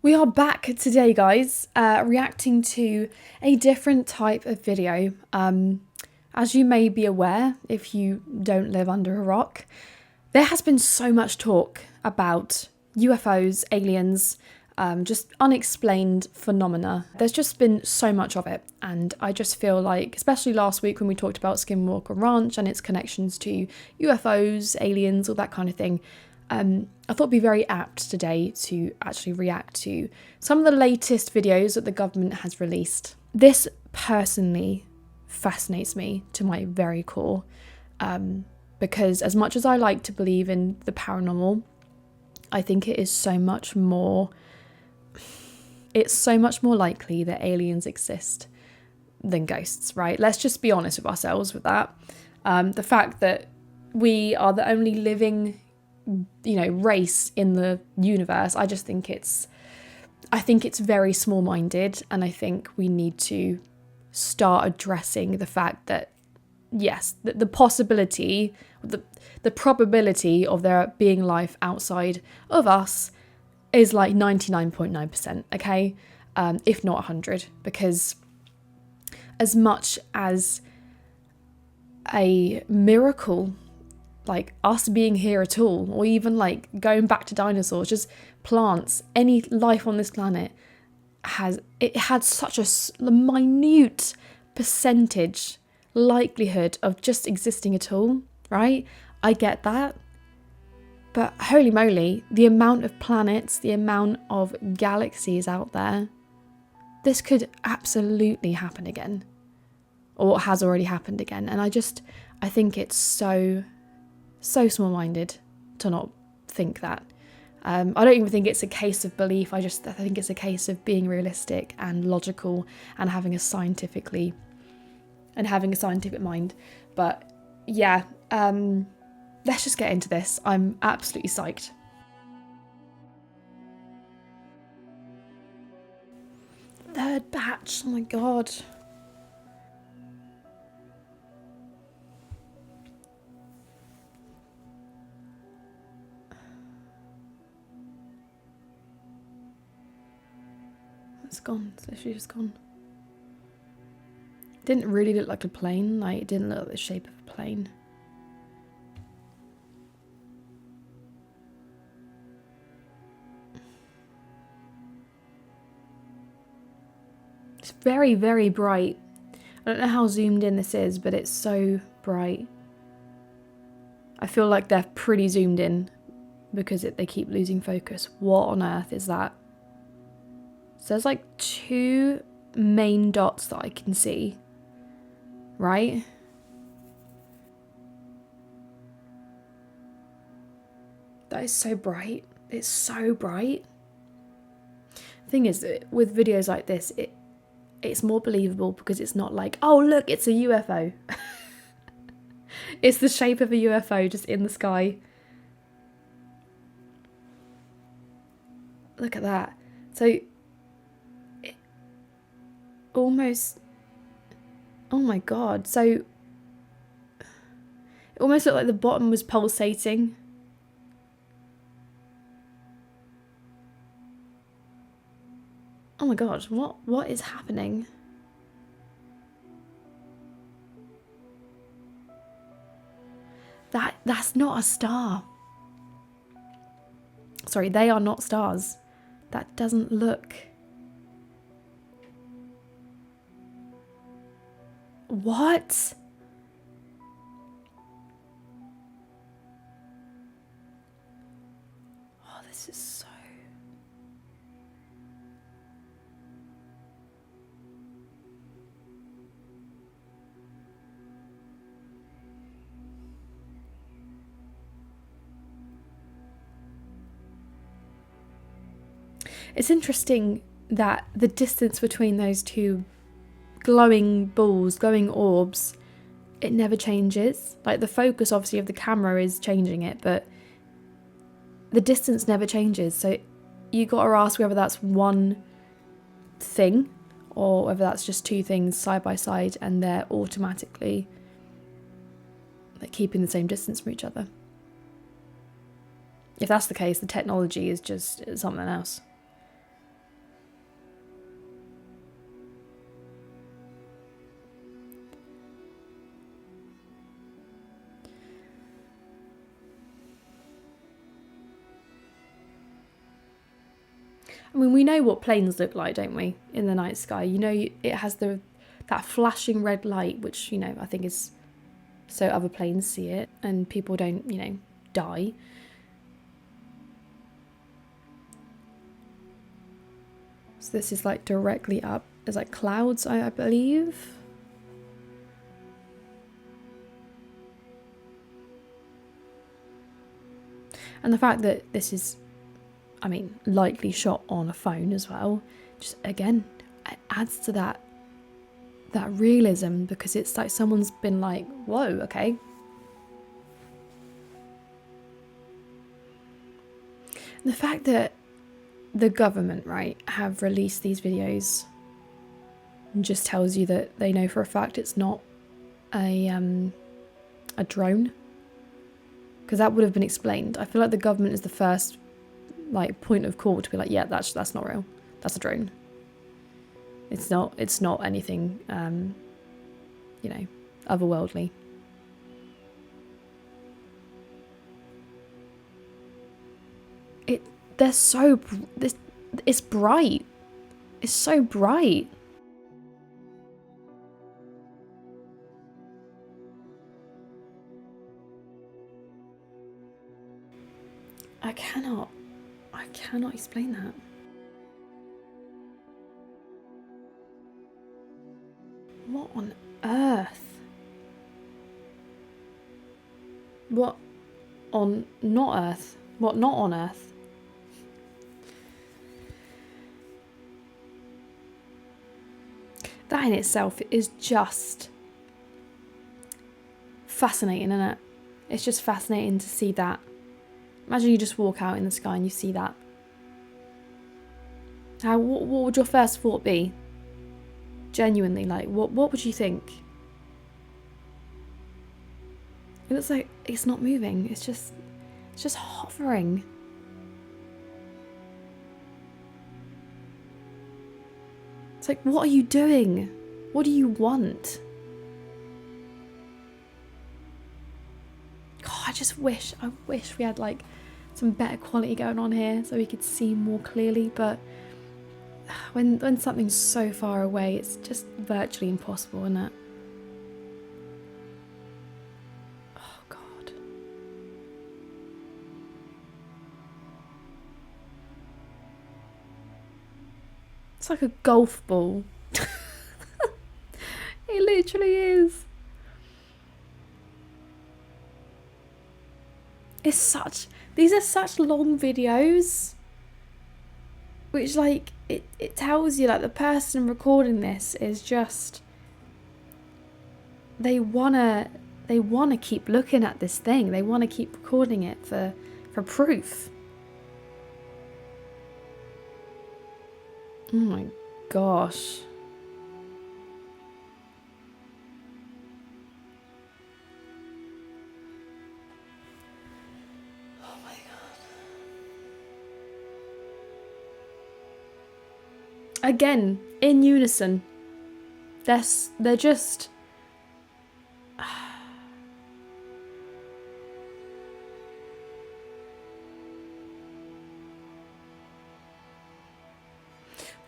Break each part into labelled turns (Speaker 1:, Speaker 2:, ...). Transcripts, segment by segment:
Speaker 1: We are back today, guys, reacting to a different type of video. As you may be aware, if you don't live under a rock, there has been so much talk about UFOs, aliens, just unexplained phenomena. There's just been so much of it, and I just feel like, especially last week when we talked about Skinwalker Ranch and its connections to UFOs, aliens, all that kind of thing, I thought it'd be very apt today to actually react to some of the latest videos that the government has released. This personally fascinates me to my very core, because as much as I like to believe in the paranormal, I think it's so much more likely that aliens exist than ghosts, right? Let's just be honest with ourselves with that. The fact that we are the only living race in the universe, I think it's very small-minded, and I think we need to start addressing the fact that yes, the possibility, the probability of there being life outside of us is like 99.9%, okay? If not 100, because as much as a miracle like us being here at all, or even like going back to dinosaurs, just plants, any life on this planet had such a minute percentage likelihood of just existing at all, right? I get that, but holy moly, the amount of planets, the amount of galaxies out there, this could absolutely happen again, or has already happened again. And I think it's so small-minded to not think that. I don't even think it's a case of belief. I think it's a case of being realistic and logical and having a scientific mind. But yeah, let's just get into this. I'm absolutely psyched. Third batch, oh my god. It's gone. It's literally just gone. It didn't really look like a plane. Like, it didn't look like the shape of a plane. It's very, very bright. I don't know how zoomed in this is, but it's so bright. I feel like they're pretty zoomed in because they keep losing focus. What on earth is that? So there's like two main dots that I can see, right? That is so bright. It's so bright. The thing is, with videos like this, it's more believable because it's not like, oh look, it's a UFO. It's the shape of a UFO just in the sky. Look at that. So almost, oh my god, so it almost looked like the bottom was pulsating. Oh my god, what is happening? That's not a star. Sorry, they are not stars. That doesn't look. What? Oh, this is so... It's interesting that the distance between those two glowing balls, glowing orbs, it never changes. Like, the focus obviously of the camera is changing it, but the distance never changes. So you got to ask whether that's one thing or whether that's just two things side by side and they're automatically like keeping the same distance from each other. If that's the case, the technology is just something else. I mean, we know what planes look like, don't we, in the night sky? You know, it has that flashing red light, which, you know, I think is so other planes see it and people don't, you know, die. So this is like directly up. There's like clouds, I believe. And the fact that this is, I mean, likely shot on a phone as well, just again, it adds to that realism, because it's like someone's been like, whoa, okay. And the fact that the government, right, have released these videos just tells you that they know for a fact it's not a drone, because that would have been explained. I feel like the government is the first like point of call to be like, yeah, that's not real, that's a drone. It's not anything you know, otherworldly. It's bright. It's so bright. I cannot explain that. What on earth? What on not Earth? What not on Earth? That in itself is just fascinating, isn't it? It's just fascinating to see that. Imagine you just walk out in the sky and you see that. What would your first thought be? Genuinely, like, what would you think? It looks like it's not moving. It's just hovering. It's like, what are you doing? What do you want? God, I wish we had like some better quality going on here so we could see more clearly, but when something's so far away, it's just virtually impossible, isn't it? Oh God. It's like a golf ball. It literally is. These are such long videos, which like it tells you like the person recording this is just, they wanna keep looking at this thing. They wanna keep recording it for proof. Oh my gosh. Again, in unison. They're just...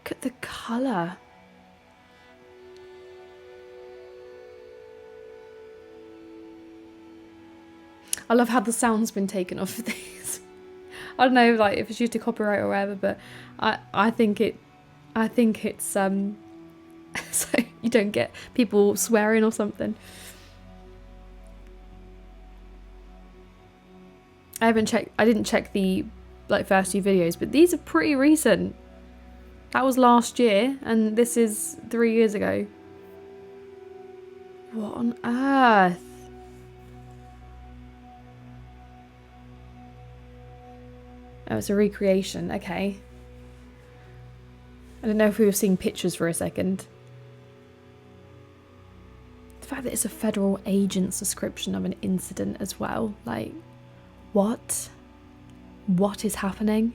Speaker 1: Look at the colour. I love how the sound's been taken off of these. I don't know, like, if it's used to copyright or whatever, but I think it's so you don't get people swearing or something. I didn't check the like first few videos, but these are pretty recent. That was last year and this is 3 years ago. What on earth? Oh, it's a recreation, okay. I don't know if we were seeing pictures for a second. The fact that it's a federal agent's description of an incident as well. Like, what? What is happening?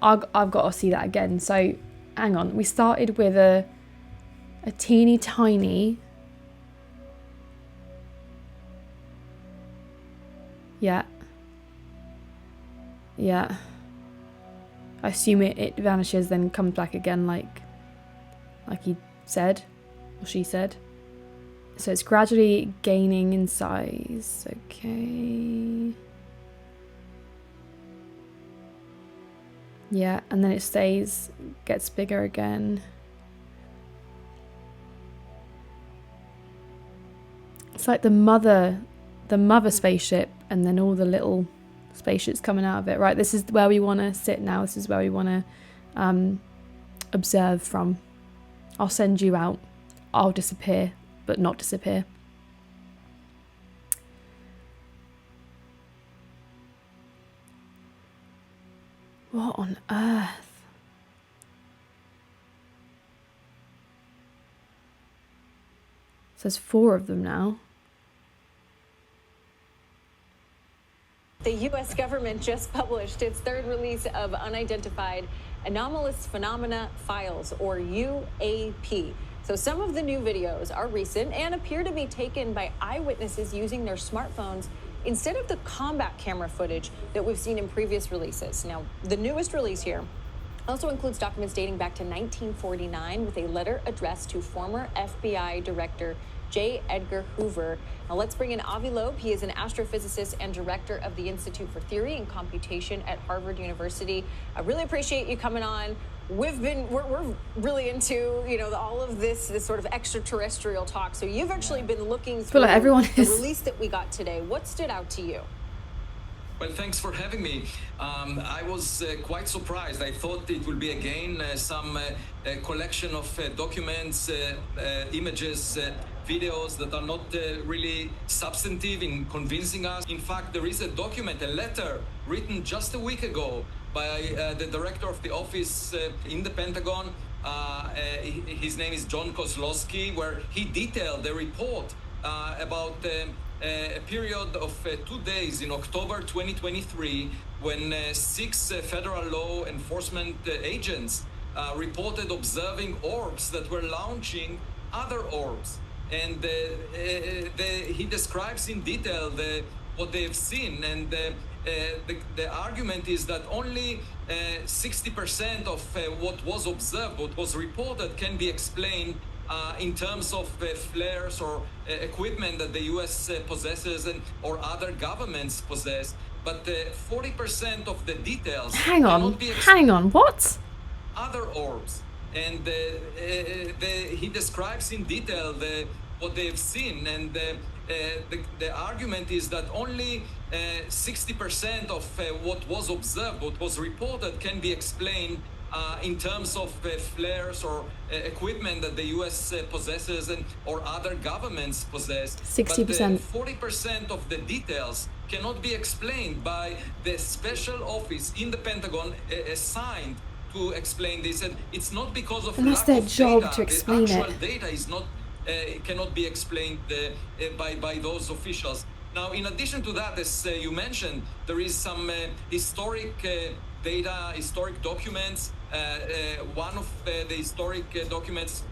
Speaker 1: I've got to see that again. So, hang on. We started with a teeny tiny... Yeah. Yeah. I assume it vanishes, then comes back again like he said, or she said. So it's gradually gaining in size. Okay. Yeah, and then it gets bigger again. It's like the mother spaceship, and then all the little spaceships coming out of it. Right, this is where we want to sit now. This is where we want to observe from. I'll send you out. I'll disappear, but not disappear. What on earth? So there's 4 of them now.
Speaker 2: The U.S. government just published its 3rd release of Unidentified Anomalous Phenomena Files, or UAP. So some of the new videos are recent and appear to be taken by eyewitnesses using their smartphones instead of the combat camera footage that we've seen in previous releases. Now, the newest release here also includes documents dating back to 1949 with a letter addressed to former FBI Director J. Edgar Hoover. Now let's bring in Avi Loeb. He is an astrophysicist and director of the Institute for Theory and Computation at Harvard University. I really appreciate you coming on. We're really into, you know, all of this sort of extraterrestrial talk. So you've actually been looking through
Speaker 1: like everyone
Speaker 2: the release that we got today. What stood out to you?
Speaker 3: Well, thanks for having me. I was quite surprised. I thought it would be again some collection of documents, images, videos that are not really substantive in convincing us. In fact, there is a document, a letter written just a week ago by the director of the office in the Pentagon. His name is John Kozlowski, where he detailed a report about a period of 2 days in October 2023 when 6 federal law enforcement agents reported observing orbs that were launching other orbs. And he describes in detail what they have seen. And the argument is that only 60% of what was observed, what was reported, can be explained in terms of flares or equipment that the U.S. possesses or other governments possess. But 40% of the details
Speaker 1: Hang on, what?
Speaker 3: Other orbs. And he describes in detail what they've seen. And the argument is that only 60% of what was observed, what was reported, can be explained in terms of flares or equipment that the U.S. possesses or other governments possess.
Speaker 1: 60%.
Speaker 3: But 40% of the details cannot be explained by the special office in the Pentagon assigned to explain this. And it's not because of
Speaker 1: that's
Speaker 3: lack
Speaker 1: their
Speaker 3: of
Speaker 1: job
Speaker 3: data.
Speaker 1: to explain
Speaker 3: the actual
Speaker 1: it.
Speaker 3: data is not cannot be explained by those officials. Now, in addition to that, as you mentioned, there is some historic data, historic documents. One of the historic documents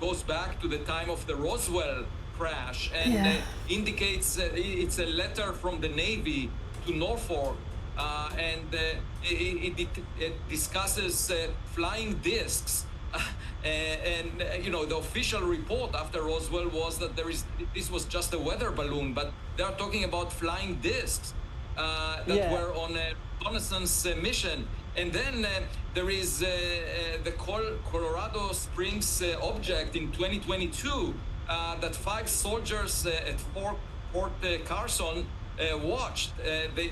Speaker 3: goes back to the time of the Roswell crash and indicates it's a letter from the Navy to Norfolk. And it discusses flying discs. And you know, the official report after Roswell was that this was just a weather balloon, but they are talking about flying discs that were on a reconnaissance mission. And then there is the Colorado Springs object in 2022 that 5 soldiers at Fort Carson watched.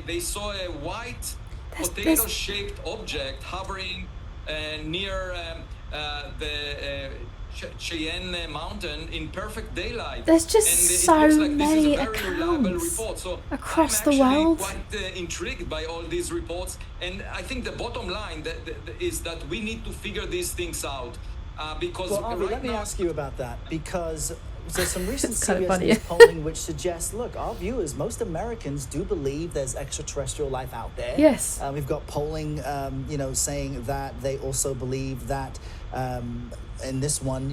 Speaker 3: They saw a white potato-shaped object hovering near the Cheyenne Mountain in perfect daylight.
Speaker 1: There's just so many
Speaker 3: accounts
Speaker 1: so across the world.
Speaker 3: I'm actually quite intrigued by all these reports, and I think the bottom line is that we need to figure these things out because
Speaker 4: Avi, let me ask you about that, because there's some recent
Speaker 1: kind of
Speaker 4: CBS News polling which suggests, look, our viewers, most Americans do believe there's extraterrestrial life out there.
Speaker 1: Yes.
Speaker 4: We've got polling, saying that they also believe that in this one,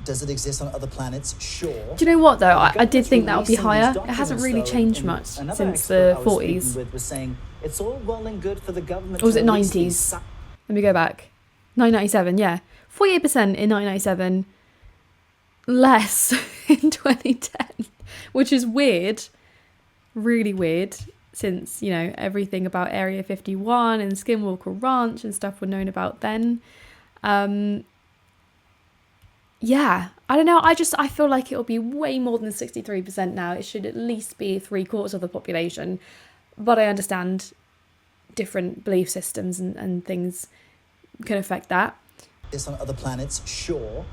Speaker 4: does it exist on other planets? Sure.
Speaker 1: Do you know what, though? I did think that would be higher. It hasn't really changed much since the 40s.
Speaker 4: Was saying it's all well and good for the government.
Speaker 1: Or was it
Speaker 4: to release
Speaker 1: 90s?
Speaker 4: these
Speaker 1: Let me go back. 1997, yeah. 48% in 1997, less in 2010, which is weird, really weird, since, you know, everything about Area 51 and Skinwalker Ranch and stuff were known about then. Yeah, I don't know. I feel like it'll be way more than 63% now. It should at least be 3/4 of the population. But I understand different belief systems and things can affect that.
Speaker 4: This on other planets, sure.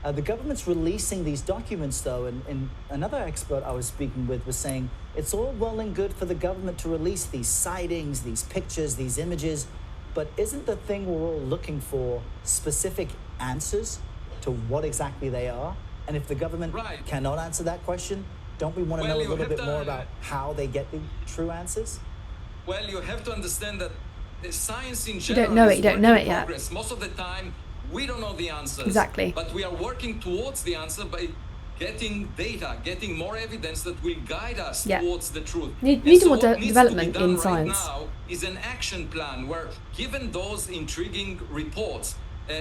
Speaker 4: The government's releasing these documents, though, and another expert I was speaking with was saying it's all well and good for the government to release these sightings, these pictures, these images, but isn't the thing we're all looking for specific answers to what exactly they are? And if the government cannot answer that question, don't we want to know a little bit more about how they get the true answers?
Speaker 3: Well, you have to understand that the science in
Speaker 1: You
Speaker 3: general
Speaker 1: don't know it,
Speaker 3: is
Speaker 1: you don't know
Speaker 3: work
Speaker 1: it
Speaker 3: in
Speaker 1: yet.
Speaker 3: progress. Most of the time, we don't know the answers.
Speaker 1: Exactly.
Speaker 3: But we are working towards the answer by getting data, getting more evidence that will guide us towards the truth.
Speaker 1: Need
Speaker 3: And so
Speaker 1: more
Speaker 3: what needs
Speaker 1: development
Speaker 3: to be done
Speaker 1: in
Speaker 3: right
Speaker 1: science.
Speaker 3: now is an action plan where, given those intriguing reports,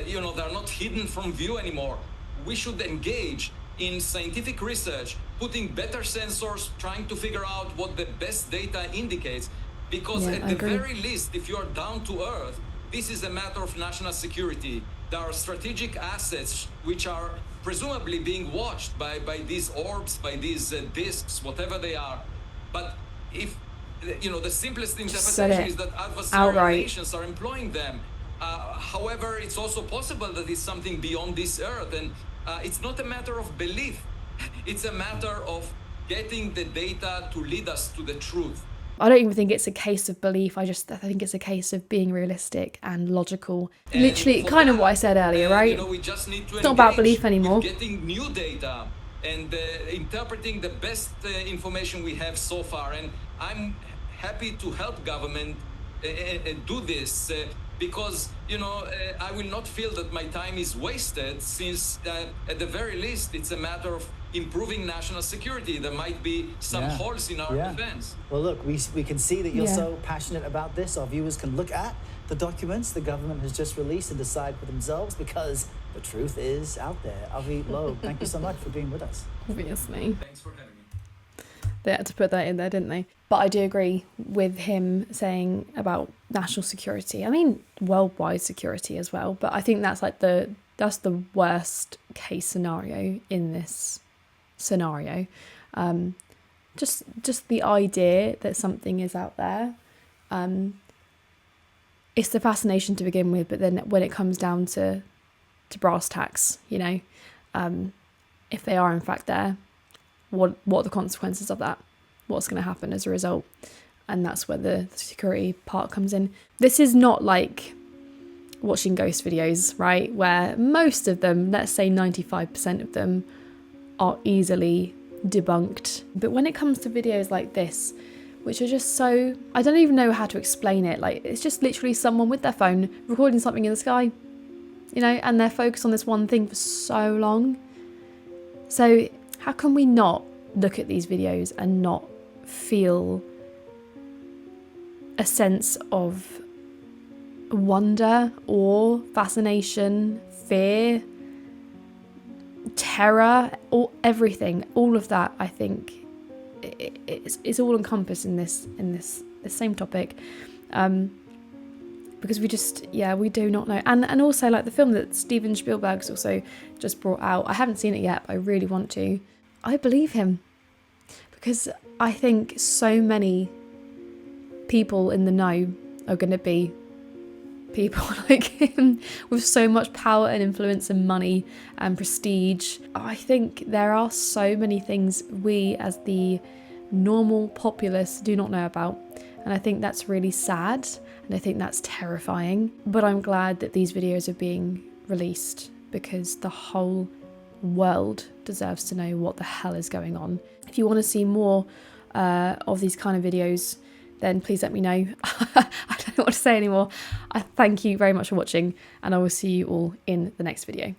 Speaker 3: you know, they're not hidden from view anymore. We should engage in scientific research, putting better sensors, trying to figure out what the best data indicates. Because at the very least, if you are down to earth, this is a matter of national security. There are strategic assets which are presumably being watched by these orbs, by these discs, whatever they are. But if, you know, the simplest interpretation is that adversarial nations are employing them. However, it's also possible that it's something beyond this earth. And it's not a matter of belief. It's a matter of getting the data to lead us to the truth.
Speaker 1: I don't even think it's a case of belief. I think it's a case of being realistic and logical. And literally, kind of what I said earlier, right?
Speaker 3: You know, we just need to
Speaker 1: it's not about belief anymore.
Speaker 3: Getting new data and interpreting the best information we have so far. And I'm happy to help government do this because, you know, I will not feel that my time is wasted, since at the very least, it's a matter of improving national security. There might be some holes in our defense.
Speaker 4: Well, look, we can see that you're so passionate about this. Our viewers can look at the documents the government has just released and decide for themselves, because the truth is out there. Avi Loeb, thank you so much for being with us.
Speaker 1: Obviously.
Speaker 3: Thanks for having me.
Speaker 1: They had to put that in there, didn't they? But I do agree with him saying about national security. I mean, worldwide security as well. But I think that's like that's the worst case scenario in this scenario. Just the idea that something is out there. It's the fascination to begin with, but then when it comes down to brass tacks, you know, if they are in fact there, what are the consequences of that? What's going to happen as a result? And that's where the security part comes in. This is not like watching ghost videos, right? Where most of them, let's say 95% of them, are easily debunked. But when it comes to videos like this, which are just so, I don't even know how to explain it. Like, it's just literally someone with their phone recording something in the sky, you know, and they're focused on this one thing for so long. So how can we not look at these videos and not feel a sense of wonder, awe, fascination, fear, terror, or everything? All of that, I think, it's all encompassed in this same topic, because we do not know. And also, like the film that Steven Spielberg's also just brought out, I haven't seen it yet, but I really want to. I believe him, because I think so many people in the know are going to be people like him with so much power and influence and money and prestige. I think there are so many things we as the normal populace do not know about, and I think that's really sad, and I think that's terrifying. But I'm glad that these videos are being released, because the whole world deserves to know what the hell is going on. If you want to see more of these kind of videos, then please let me know. I don't know what to say anymore. I thank you very much for watching, and I will see you all in the next video.